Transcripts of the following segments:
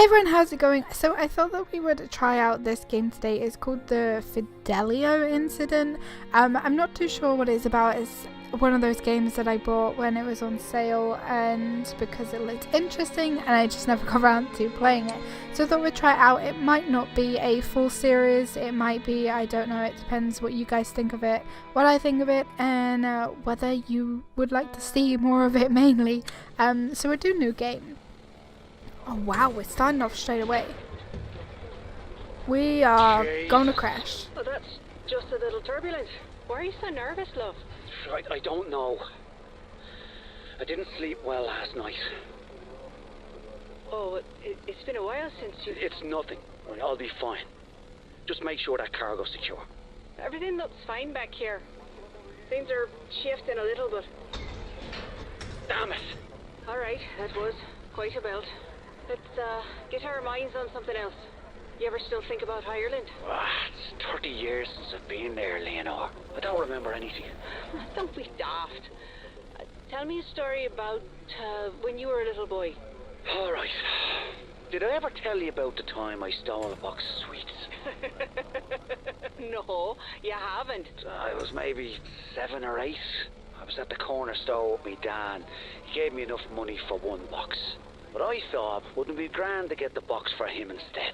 Hey everyone, how's it going? So I thought that we would try out this game today. It's called the Fidelio Incident. I'm not too sure what it's about. It's one of those games that I bought when it was on sale and because it looked interesting and I just never got around to playing it. So I thought we'd try it out. It might not be a full series, it might be, I don't know, it depends what you guys think of it, what I think of it, and whether you would like to see more of it mainly. So we'll do new game. Oh wow, we're starting off straight away. We are going to crash. Oh, that's just a little turbulent. Why are you so nervous, love? I don't know. I didn't sleep well last night. Oh, it's been a while since you... It's nothing. I'll be fine. Just make sure that cargo's secure. Everything looks fine back here. Things are shifting a little, but... Damn it! Alright, that was quite a belt. Let's get our minds on something else. You ever still think about Ireland? It's 30 years since I've been there, Leonor. I don't remember anything. Don't be daft. Tell me a story about when you were a little boy. All right. Did I ever tell you about the time I stole a box of sweets? No, you haven't. I was maybe 7 or 8. I was at the corner store with me dad. He gave me enough money for one box. But I thought, wouldn't it be grand to get the box for him instead?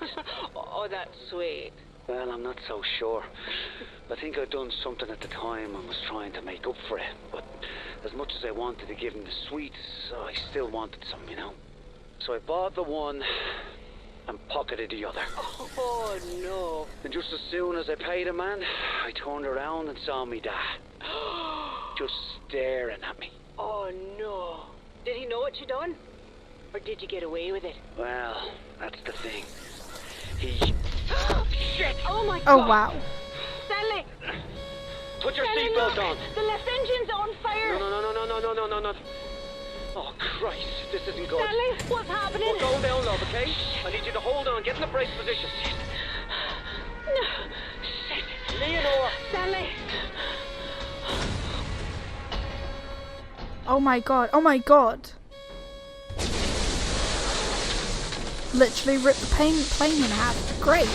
Oh, that's sweet. Well, I'm not so sure. I think I'd done something at the time and was trying to make up for it. But as much as I wanted to give him the sweets, I still wanted some, you know. So I bought the one and pocketed the other. Oh, no. And just as soon as I paid a man, I turned around and saw me dad. Just staring at me. Oh, no. Did he know what you done? Or did you get away with it? Well, that's the thing. He... Shit! Oh my God! Oh wow. Stanley! Put your Stanley, seatbelt look! on! The left engine's on fire! No. Oh, Christ, this isn't good. Stanley, what's happening? We're going down, love, okay? I need you to hold on, get in the brace position. No. Shit. Leonor! Stanley! Oh my god, oh my god. Literally ripped the plane in half. Great.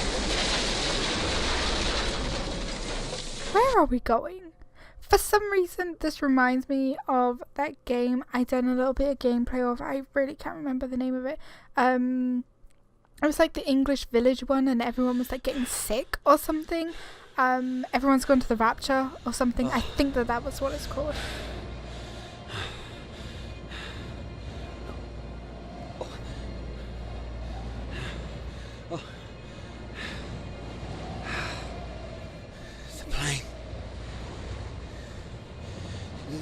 Where are we going? For some reason, this reminds me of that game I done a little bit of gameplay of. I really can't remember the name of it. It was like the English Village one, and everyone was like getting sick or something. Everyone's gone to the Rapture or something. I think that was what it's called.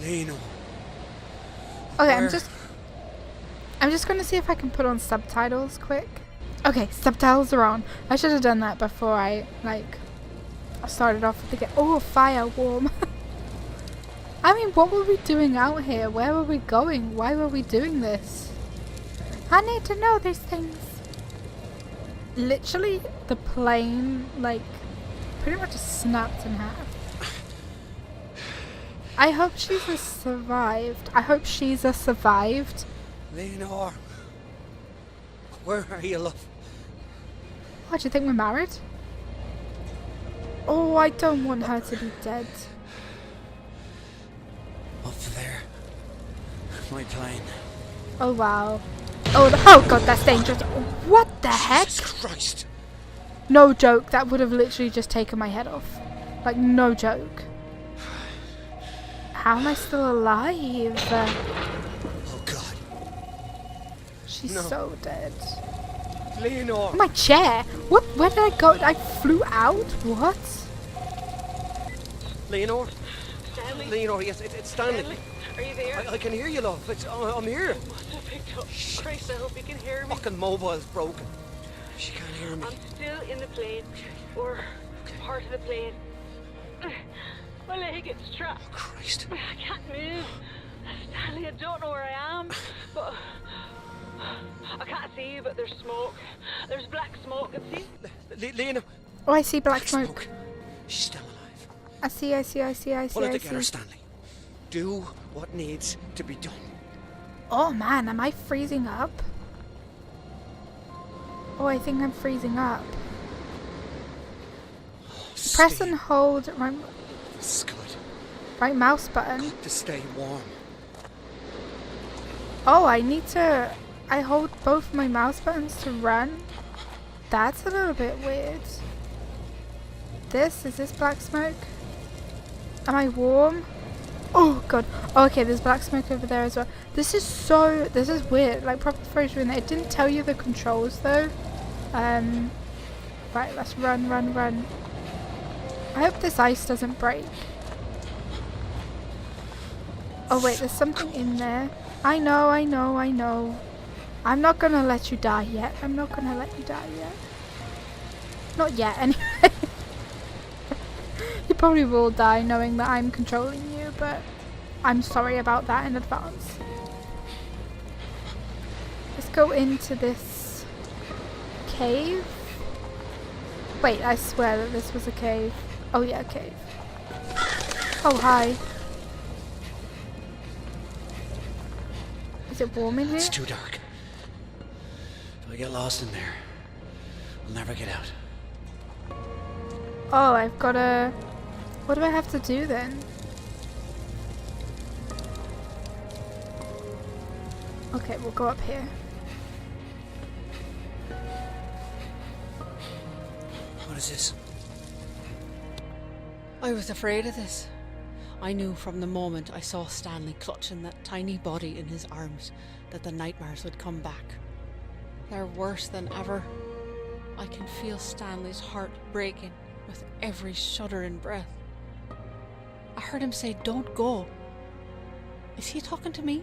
Leno. Okay, I'm just gonna see if I can put on subtitles quick. Okay, subtitles are on. I should have done that before I started off with the game. Oh, fire warm. I mean, what were we doing out here? Where were we going? Why were we doing this? I need to know these things. Literally, the plane pretty much just snapped in half. I hope she's survived. Leonor. Where are you, love? What, do you think we're married? Oh, I don't want her to be dead. Up there. My plane. Oh, wow. Oh god, that's dangerous. What the heck? Jesus Christ. No joke, that would have literally just taken my head off. Like, no joke. How am I still alive? Oh god. She's No. so dead. Leonor. My chair? What? Where did I go? I flew out? What? Leonor. Stanley? Leonor, yes, it's Stanley. Stanley? Are you there? I can hear you, love. I'm here. Must have picked up. Christ, I hope you can hear me. Fucking mobile's broken. She can't hear me. I'm still in the plane. Or part of the plane. My leg gets trapped. Oh, Christ. I can't move. Stanley, I don't know where I am. But I can't see you, but there's smoke. There's black smoke. See? Leonor. Oh, I see black smoke. She's still alive. I see. Pull it together, Stanley. Do what needs to be done. Oh man, am I freezing up? Oh, I think I'm freezing up. Press and hold right, This is good. right mouse button. Got to stay warm. Oh, I need to... I hold both my mouse buttons to run. That's a little bit weird. Is this black smoke? Am I warm? Oh god. Oh, okay, there's black smoke over there as well. This is weird. Like, proper throws you in there. It didn't tell you the controls though. Right, let's run. I hope this ice doesn't break. Oh wait, there's something in there. I know. I'm not gonna let you die yet. Not yet, anyway. You probably will die knowing that I'm controlling you, but I'm sorry about that in advance. Let's go into this cave. Wait, I swear that this was a cave. Oh yeah, a cave. Oh, hi. Is it warm in here? It's too dark. If I get lost in there, I'll never get out. Oh, I've got to... What do I have to do then? Okay, we'll go up here. What is this? I was afraid of this. I knew from the moment I saw Stanley clutching that tiny body in his arms that the nightmares would come back. They're worse than ever. I can feel Stanley's heart breaking with every shuddering breath. I heard him say, "Don't go." Is he talking to me?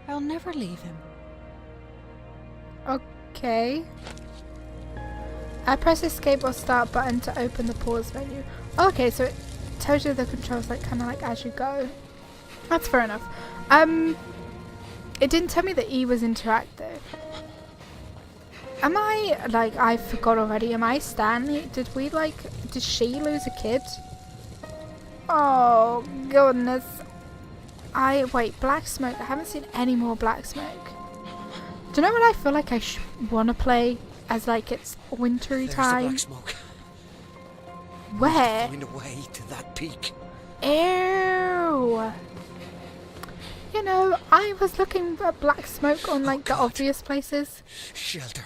I'll never leave him. Okay. I press escape or start button to open the pause menu. Okay, so it tells you the controls like kind of like as you go. That's fair enough. It didn't tell me that E was interactive. Am I, like, I forgot already, am I Stanley? Did she lose a kid? Oh, goodness. Wait, black smoke. I haven't seen any more black smoke. Do you know what I feel like I want to play as, like, it's wintry time? There's the black smoke. Where? Find a way to that peak. Ew. You know, I was looking at black smoke on, like, the obvious places. Shelter.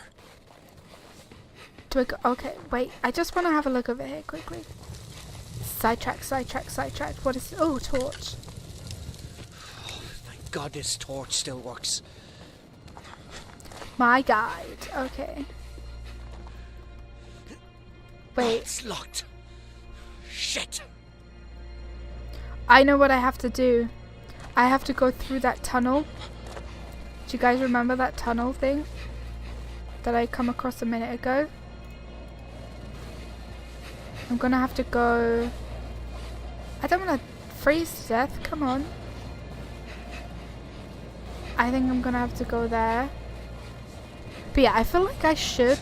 Do I go? Okay, wait. I just want to have a look over here quickly. Sidetrack. What is... Oh, torch. Oh, thank God this torch still works. My guide. Okay. Wait. It's locked. Shit. I know what I have to do. I have to go through that tunnel. Do you guys remember that tunnel thing that I come across a minute ago? I'm gonna have to go... I don't want to freeze to death. Come on. I think I'm gonna have to go there. But yeah, I feel like I should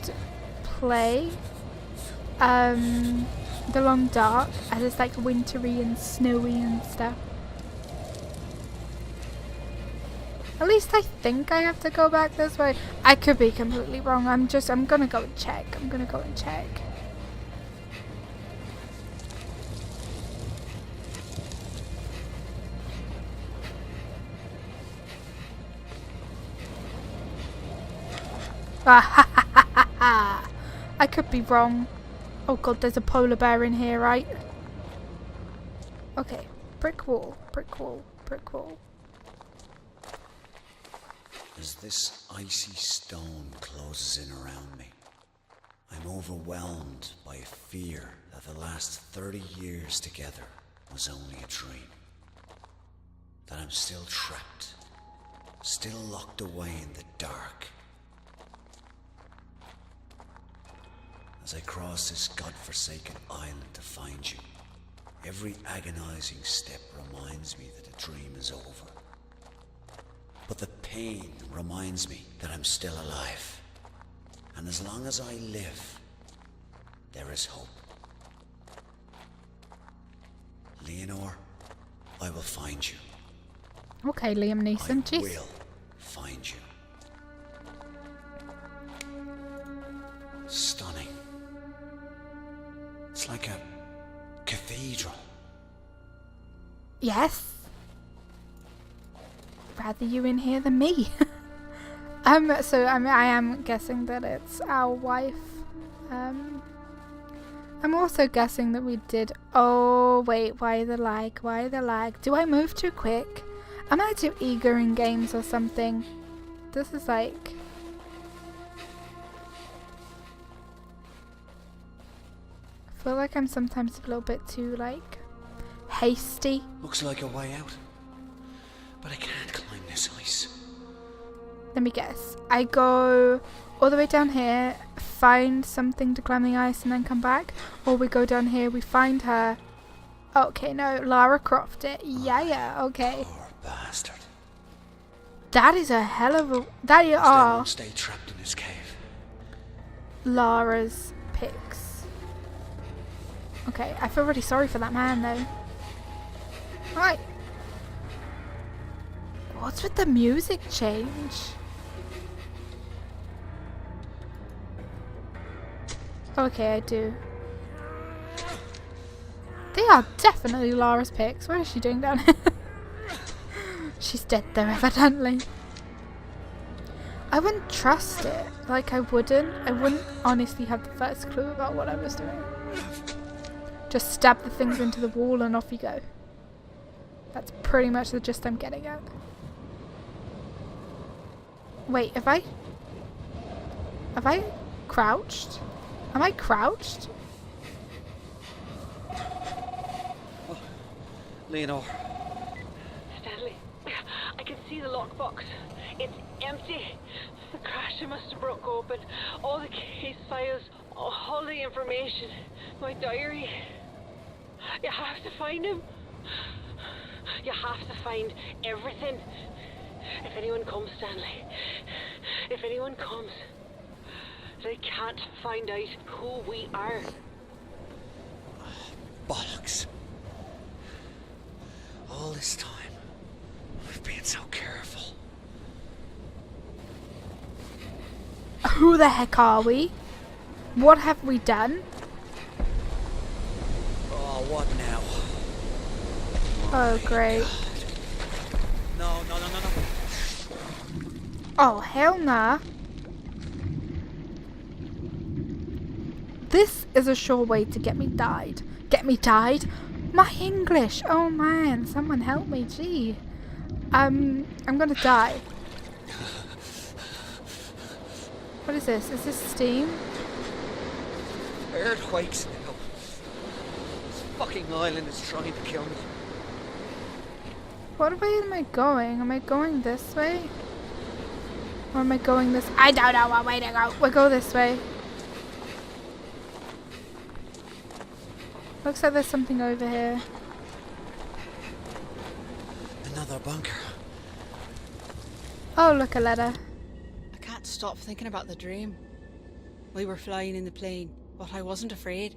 play The Long Dark as it's like wintry and snowy and stuff. At least I think I have to go back this way. I could be completely wrong. I'm gonna go and check. I could be wrong. Oh god, there's a polar bear in here, right? Okay. Brick wall. As this icy stone closes in around me, I'm overwhelmed by a fear that the last 30 years together was only a dream. That I'm still trapped, still locked away in the dark. As I cross this godforsaken island to find you, every agonizing step reminds me that the dream is over. But the pain reminds me that I'm still alive. And as long as I live, there is hope. Leonore, I will find you. Okay, Liam Neeson. I Jeez. will find you. Stunning. It's like a cathedral. Yes. Rather you in here than me. So I am guessing that it's our wife. I'm also guessing that we did. Oh wait, why the lag? Why the lag? Do I move too quick? Am I too eager in games or something? This is like. I feel like I'm sometimes a little bit too like hasty. Looks like a way out. But I can't climb this ice. Let me guess. I go all the way down here, find something to climb the ice and then come back. Or we go down here, we find her. Okay, no, Lara Croft it. Yeah, okay. Poor bastard. That is a hell of a... That you Then are won't stay trapped in his cave. Lara's pics. Okay, I feel really sorry for that man though. Right. What's with the music change? Okay, I do. They are definitely Lara's pics. What is she doing down here? She's dead though, evidently. I wouldn't trust it. Like, I wouldn't honestly have the first clue about what I was doing. Just stab the things into the wall and off you go. That's pretty much the gist I'm getting at. Wait, have I crouched? Am I crouched? Oh, Leonor. Stanley, I can see the lockbox. It's empty. The crasher must have broke open. All the case files, all the information. My diary. You have to find him. You have to find everything. If anyone comes, Stanley, if anyone comes, they can't find out who we are. Bollocks. All this time, we've been so careful. Who the heck are we? What have we done? Oh, what now? Oh, great. No. Oh, hell nah. This is a sure way to get me died. Get me died? My English! Oh man, someone help me, gee. I'm gonna die. What is this? Is this steam? Earthquakes now. This fucking island is trying to kill me. What way am I going? Am I going this way? Or am I going this? I don't know what way to go. We'll go this way. Looks like there's something over here. Another bunker. Oh, look, a letter. I can't stop thinking about the dream. We were flying in the plane, but I wasn't afraid.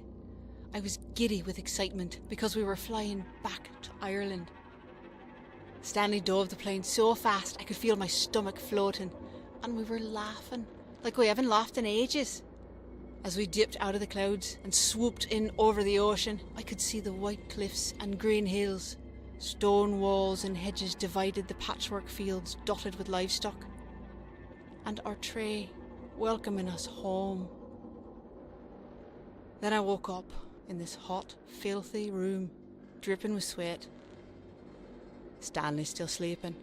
I was giddy with excitement because we were flying back to Ireland. Stanley dove the plane so fast I could feel my stomach floating, and we were laughing like we haven't laughed in ages. As we dipped out of the clouds and swooped in over the ocean, I could see the white cliffs and green hills. Stone walls and hedges divided the patchwork fields dotted with livestock. And our tray welcoming us home. Then I woke up in this hot, filthy room, dripping with sweat. Stanley's still sleeping.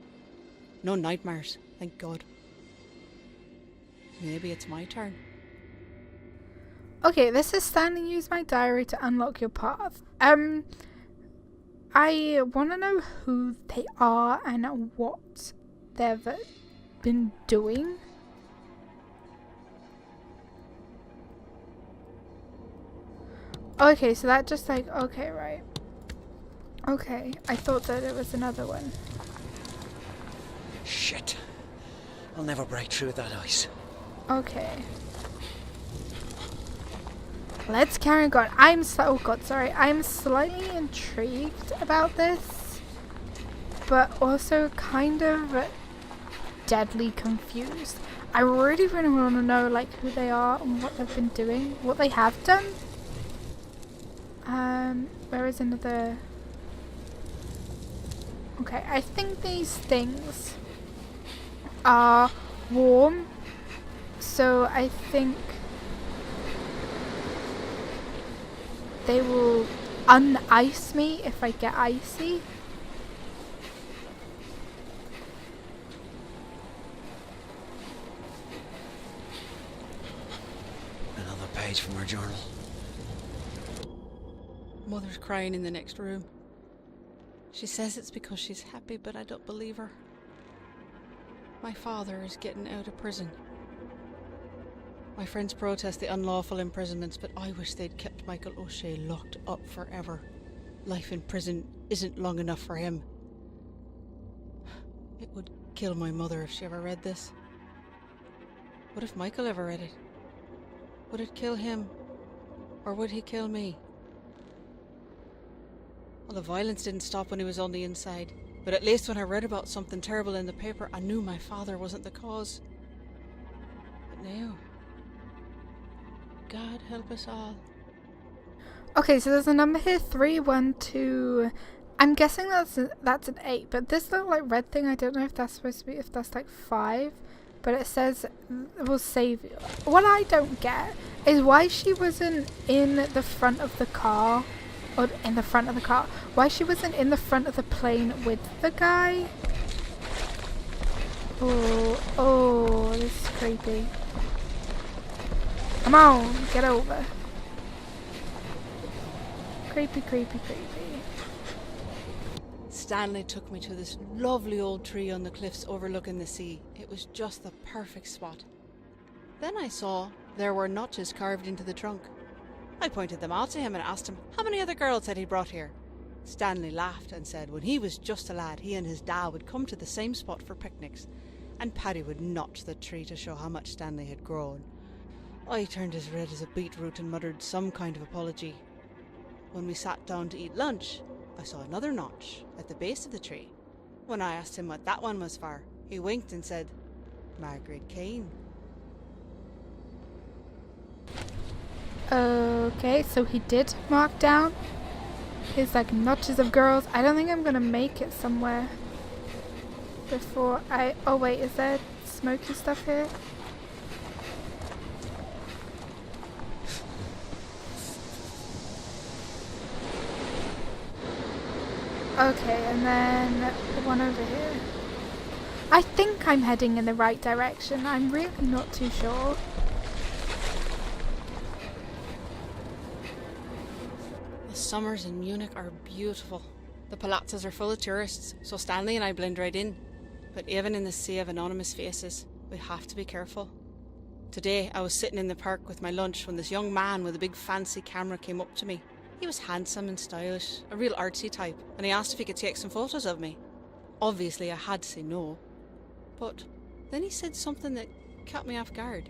No nightmares, thank God. Maybe it's my turn. Okay, this is Stanley. Use my diary to unlock your path. I want to know who they are and what they've been doing. Okay, so that just like, okay, right. Okay, I thought that it was another one. Shit. I'll never break through that ice. Okay. Let's carry on. I'm slightly intrigued about this, but also kind of deadly confused. I really, really want to know like who they are and what they've been doing, what they have done. Where is another? Okay, I think these things are warm, so I think they will un-ice me if I get icy. Another page from her journal. Mother's crying in the next room. She says it's because she's happy, but I don't believe her. My father is getting out of prison. My friends protest the unlawful imprisonments, but I wish they'd kept Michael O'Shea locked up forever. Life in prison isn't long enough for him. It would kill my mother if she ever read this. What if Michael ever read it? Would it kill him? Or would he kill me? Well, the violence didn't stop when he was on the inside, but at least when I read about something terrible in the paper, I knew my father wasn't the cause. But now, God help us all. Okay, so there's a number here, 3, 1, 2. I'm guessing that's an 8, but this little like red thing, I don't know if that's supposed to be, if that's like 5, but it says it will save you. What I don't get is why she wasn't in the front of the car, or in the front of the car. Why she wasn't in the front of the plane with the guy. Oh, this is creepy. Come on, get over. Creepy, creepy, creepy. Stanley took me to this lovely old tree on the cliffs overlooking the sea. It was just the perfect spot. Then I saw there were notches carved into the trunk. I pointed them out to him and asked him how many other girls had he brought here. Stanley laughed and said when he was just a lad, he and his dad would come to the same spot for picnics, and Paddy would notch the tree to show how much Stanley had grown. I turned as red as a beetroot and muttered some kind of apology. When we sat down to eat lunch, I saw another notch at the base of the tree. When I asked him what that one was for, he winked and said, Margaret Kane. Okay, so he did mark down his like notches of girls. I don't think I'm gonna make it somewhere before I... Oh wait, is there smoky stuff here? Okay, and then one over here. I think I'm heading in the right direction. I'm really not too sure. The summers in Munich are beautiful. The palazzas are full of tourists, so Stanley and I blend right in. But even in the sea of anonymous faces, we have to be careful. Today, I was sitting in the park with my lunch when this young man with a big fancy camera came up to me. He was handsome and stylish, a real artsy type, and he asked if he could take some photos of me. Obviously, I had to say no. But then he said something that caught me off guard.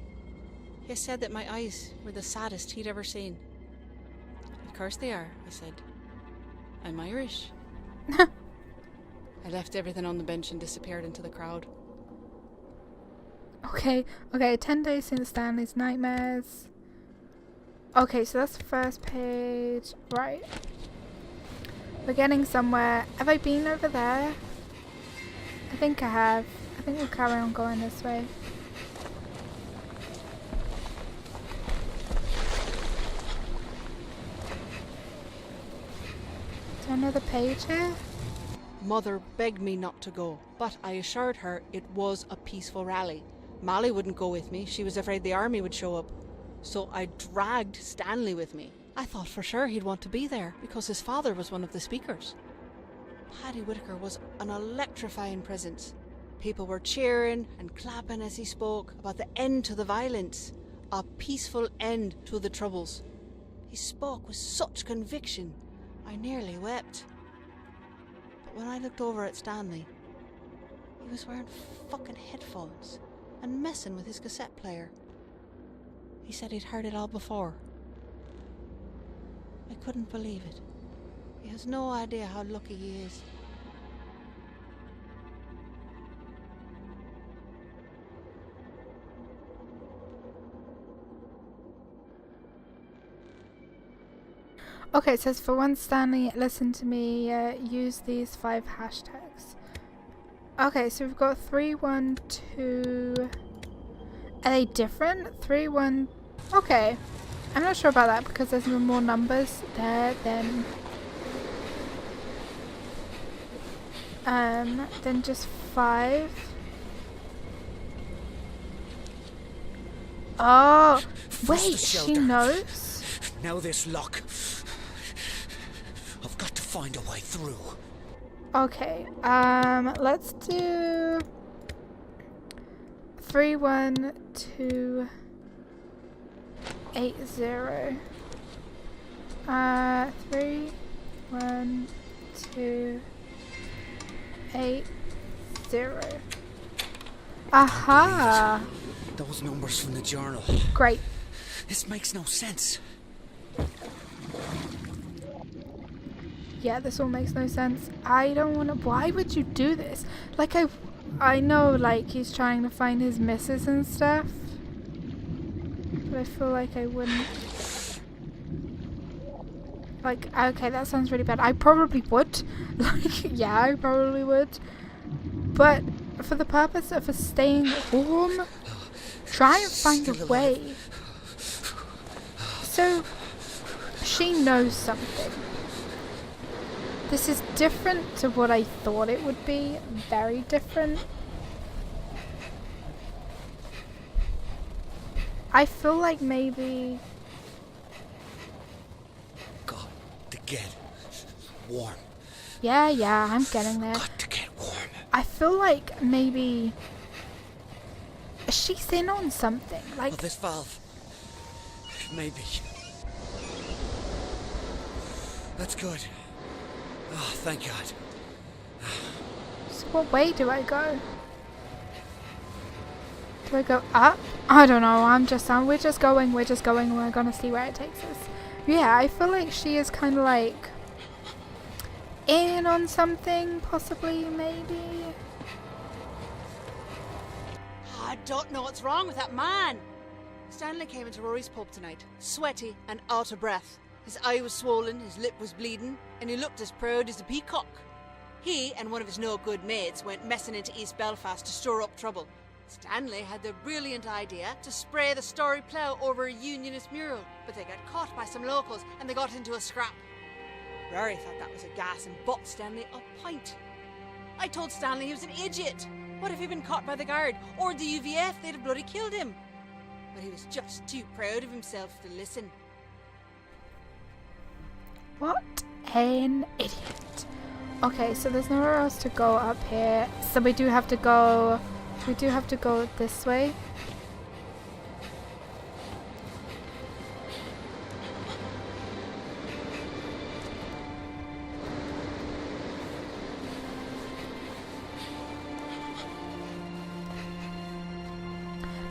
He said that my eyes were the saddest he'd ever seen. Of course they are, I said. I'm Irish. I left everything on the bench and disappeared into the crowd. Okay, 10 days since Stanley's nightmares. Okay, so that's the first page. Right. We're getting somewhere. Have I been over there? I think I have. I think we'll carry on going this way. Is there another page here? Mother begged me not to go, but I assured her it was a peaceful rally. Molly wouldn't go with me. She was afraid the army would show up. So I dragged Stanley with me. I thought for sure he'd want to be there because his father was one of the speakers. Paddy Whitaker was an electrifying presence. People were cheering and clapping as he spoke about the end to the violence, a peaceful end to the troubles. He spoke with such conviction, I nearly wept. But when I looked over at Stanley, he was wearing fucking headphones and messing with his cassette player. He said he'd heard it all before. I couldn't believe it. He has no idea how lucky he is. Okay, it says for once, Stanley, listen to me. Use these 5 hashtags. Okay, so we've got 3, 1, 2. Are they different? 3, 1. Okay, I'm not sure about that because there's no more numbers there than just 5. Oh, wait, she knows? Now this lock. I've got to find a way through. Okay, let's do 3, 1, 2, 8, 0. 3, 1, 2, 8, 0. Aha! Those numbers from the journal. Great. This makes no sense. Yeah, this all makes no sense. I don't want to. Why would you do this? Like, I know, like, he's trying to find his missus and stuff. But I feel like I wouldn't. Like, okay, that sounds really bad. I probably would. Like, yeah, I probably would. But for the purpose of us staying warm, try and find a way. So, she knows something. This is different to what I thought it would be. Very different. I feel like maybe... Got to get warm. Yeah, I'm getting there. Got to get warm. I feel like maybe... she's in on something. Like, Oh, this valve. Maybe. That's good. Oh, thank God. so what way do I go? Do I go up? I don't know. We're just going. We're gonna see where it takes us. Yeah, I feel like she is kind of like in on something, possibly, maybe. I don't know what's wrong with that man. Stanley came into Rory's pub tonight, sweaty and out of breath. His eye was swollen, his lip was bleeding, and he looked as proud as a peacock. He and one of his no-good mates went messing into East Belfast to stir up trouble. Stanley had the brilliant idea to spray the Story Plough over a unionist mural, but they got caught by some locals and they got into a scrap. Rory thought that was a gas and bought Stanley a pint. I told Stanley he was an idiot. What if he'd been caught by the guard or the UVF? They'd have bloody killed him. But he was just too proud of himself to listen. What an idiot. Okay, so there's nowhere else to go up here. So we do have to go this way.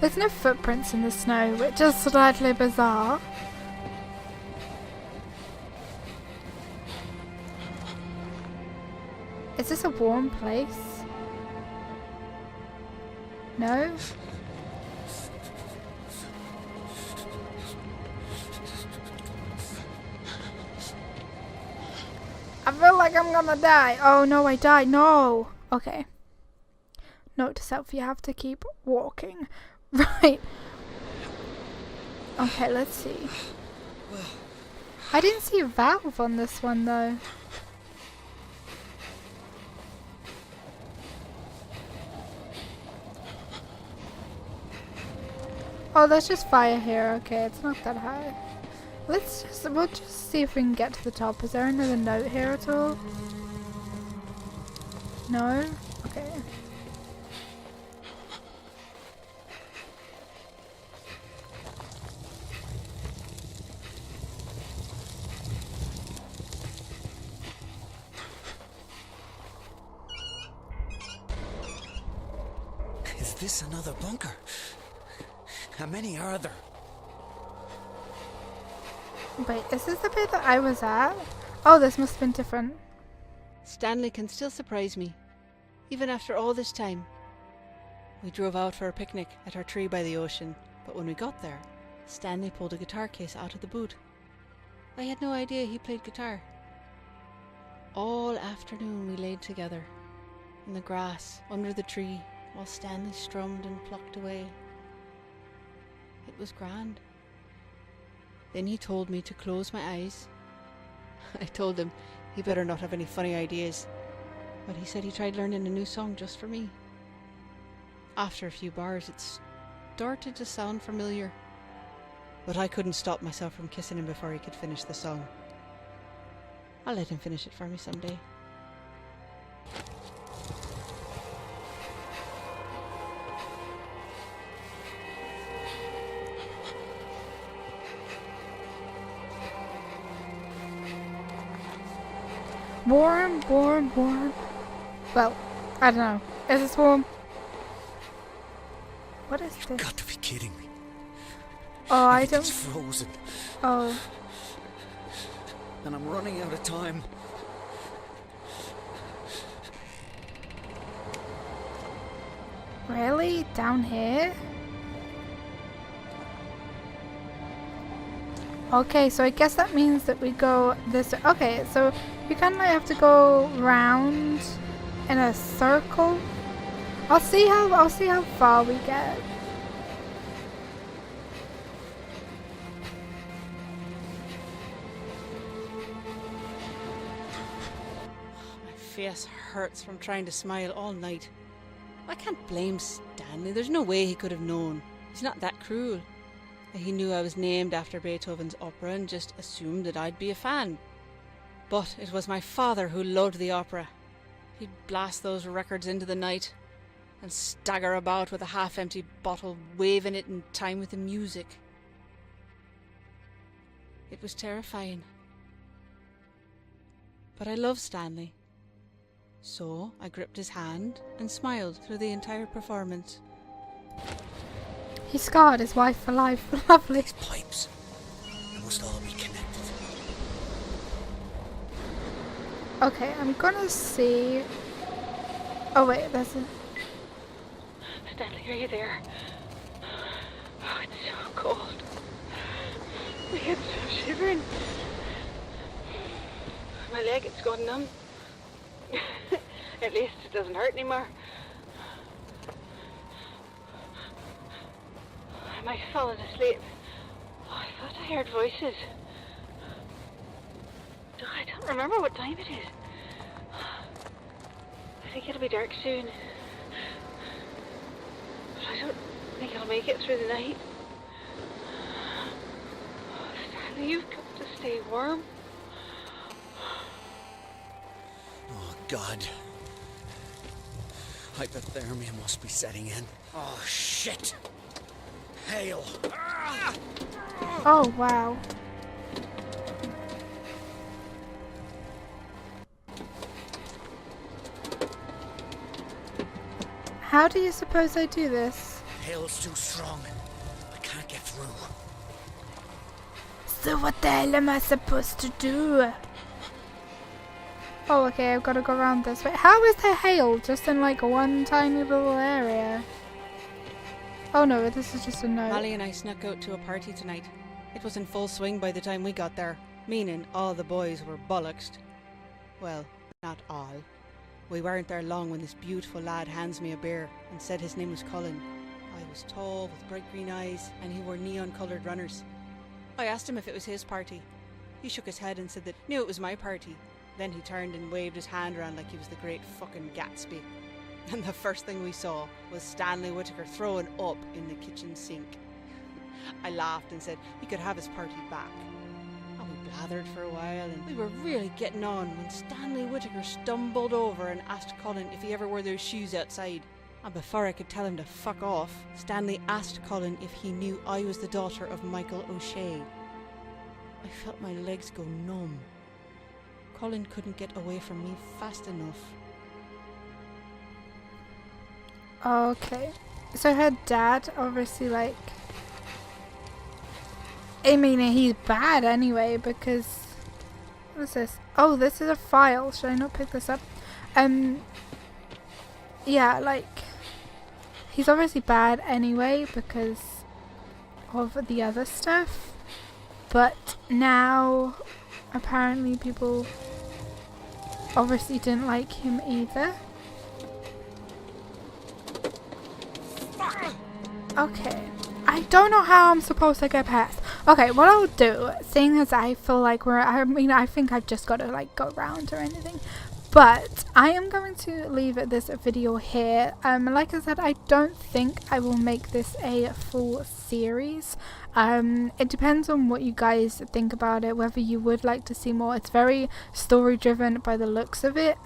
There's no footprints in the snow, which is slightly bizarre. Is this a warm place? No? I feel like I'm gonna die. Oh no, I died. No. Okay. Note to self, you have to keep walking. Right. Okay, let's see. I didn't see a valve on this one though. Oh, there's just fire here. Okay, it's not that high. We'll just see if we can get to the top. Is there another note here at all? No? Okay. Is this another bunker? How many are there? Wait, is this the bit that I was at? Oh, this must have been different. Stanley can still surprise me, even after all this time. We drove out for a picnic at our tree by the ocean, but when we got there, Stanley pulled a guitar case out of the boot. I had no idea he played guitar. All afternoon we laid together, in the grass, under the tree, while Stanley strummed and plucked away. It was grand. Then he told me to close my eyes. I told him he better not have any funny ideas, but he said he tried learning a new song just for me. After a few bars, it started to sound familiar, but I couldn't stop myself from kissing him before he could finish the song. I'll let him finish it for me someday. Warm, warm, warm. Well, I don't know. Is this warm? What is You've this? got to be kidding me. Oh, I Everything's don't. frozen, Oh, and I'm running out of time. really? Down here? Okay, so I guess that means that we go this. Okay, so we kind of have to go round in a circle. I'll see how far we get. My face hurts from trying to smile all night. I can't blame Stanley. There's no way he could have known. He's not that cruel. He knew I was named after Beethoven's opera and just assumed that I'd be a fan. But it was my father who loved the opera. He'd blast those records into the night and stagger about with a half-empty bottle, waving it in time with the music. It was terrifying. But I loved Stanley. So I gripped his hand and smiled through the entire performance. He scarred his wife for life. Lovely. These pipes, they must all be connected. Okay, I'm gonna see. Oh wait, there's a. Stanley, are you there? Oh, it's so cold. My head's so shivering. My leg, it's gone numb. At least it doesn't hurt anymore. I might have fallen asleep. Oh, I thought I heard voices. I don't remember what time it is. I think it'll be dark soon. But I don't think I'll make it through the night. Oh, Stanley, you've got to stay warm. Oh, God. Hypothermia must be setting in. Oh, shit. Hail. Oh wow. How do you suppose I do this? Hail's too strong. I can't get through. So what the hell am I supposed to do? Oh, okay, I've got to go around this way. How is there hail just in like one tiny little area? Oh no, this is just a note. Molly and I snuck out to a party tonight. It was in full swing by the time we got there, meaning all the boys were bollocksed. Well, not all. We weren't there long when this beautiful lad hands me a beer and said his name was Colin. I was tall with bright green eyes and he wore neon-coloured runners. I asked him if it was his party. He shook his head and said that knew it was my party. Then he turned and waved his hand around like he was the great fucking Gatsby. And the first thing we saw was Stanley Whittaker throwing up in the kitchen sink. I laughed and said he could have his party back. And we blathered for a while and we were really getting on when Stanley Whittaker stumbled over and asked Colin if he ever wore those shoes outside. And before I could tell him to fuck off, Stanley asked Colin if he knew I was the daughter of Michael O'Shea. I felt my legs go numb. Colin couldn't get away from me fast enough. Okay. So her dad obviously like... I mean, he's bad anyway because... What is this? Oh, this is a file. Should I not pick this up? Yeah, like... He's obviously bad anyway because of the other stuff. But now apparently people obviously didn't like him either. Okay, I don't know how I'm supposed to get past. Okay, what I'll do, seeing as I feel like I think I've just got to like go around or anything, but I am going to leave this video here. Like I said, I don't think I will make this a full series. It depends on what you guys think about it, whether you would like to see more. It's very story driven by the looks of it,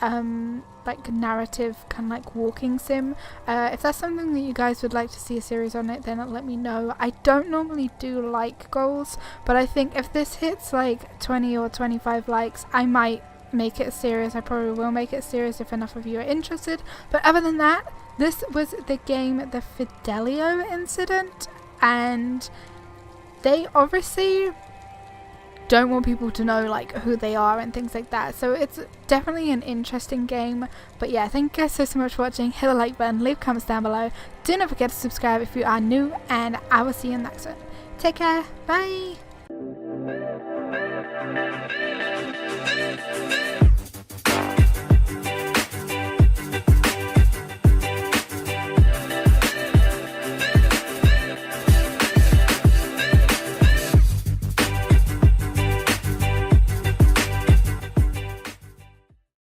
like narrative, kind of like walking sim. If that's something that you guys would like to see a series on it, then let me know. I don't normally do like goals, but I think if this hits like 20 or 25 likes, I might make it a series. I probably will make it a series if enough of you are interested. But other than that, this was the game, the Fidelio Incident, and they obviously don't want people to know like who they are and things like that, so it's definitely an interesting game. But yeah, thank you guys so much for watching. Hit the like button, leave comments down below, do not forget to subscribe if you are new, and I will see you in the next one. Take care, bye.